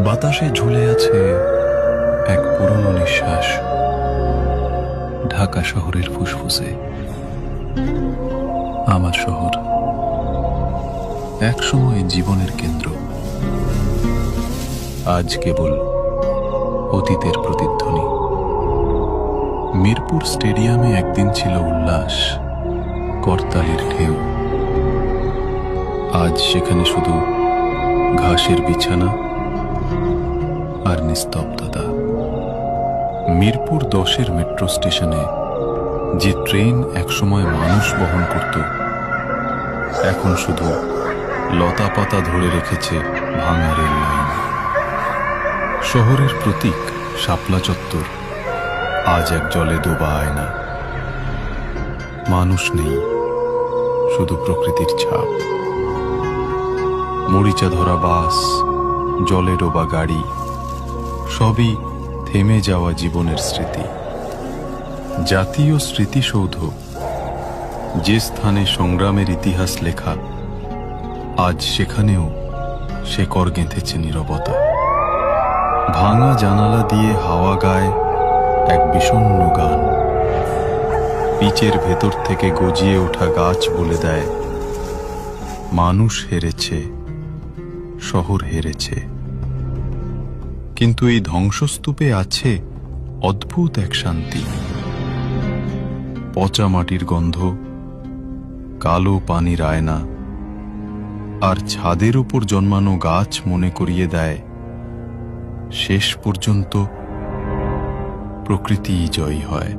বাতাসে ঝুলে আছে এক পুরনো নিঃশ্বাস, ঢাকা শহরের ফুসফুসে। আমার শহর এক সময় জীবনের কেন্দ্র, আজ কেবল অতীতের প্রতিধ্বনি। মিরপুর স্টেডিয়ামে একদিন ছিল উল্লাস, করতালির ঢেউ। আজ সেখানে শুধু ঘাসের বিছানা আর নিস্তব্ধতা। মিরপুর 10-এর মেট্রো স্টেশনে যে ট্রেন একসময় মানুষ বহন করত, এখন শুধু লতা পাতা ধরে রেখেছে ভাঙা রেল লাইন। শহরের প্রতীক শাপলা চত্বর আজ এক জলে ডোবা আয়না। মানুষ নেই, শুধু প্রকৃতির ছাপ। মরিচা ধরা বাস, জলে ডোবা গাড়ি, সবই থেমে যাওয়া জীবনের স্মৃতি। জাতীয় স্মৃতিসৌধ, যে স্থানে সংগ্রামের ইতিহাস লেখা, আজ সেখানেও শেকড় গেঁথেছে নীরবতা। ভাঙা জানালা দিয়ে হাওয়া গায় এক বিষণ্ণ গান। পিচের ভেতর থেকে গজিয়ে ওঠা গাছ বলে দেয়, মানুষ হেরেছে, শহর হেরেছে। কিন্তু এই ধ্বংসস্তূপে আছে অদ্ভুত এক শান্তি। পচা মাটির গন্ধ, কালো পানির আয়না, আর ছাদের উপর জন্মানো গাছ মনে করিয়ে দেয়, শেষ পর্যন্ত প্রকৃতিই জয়ী হয়।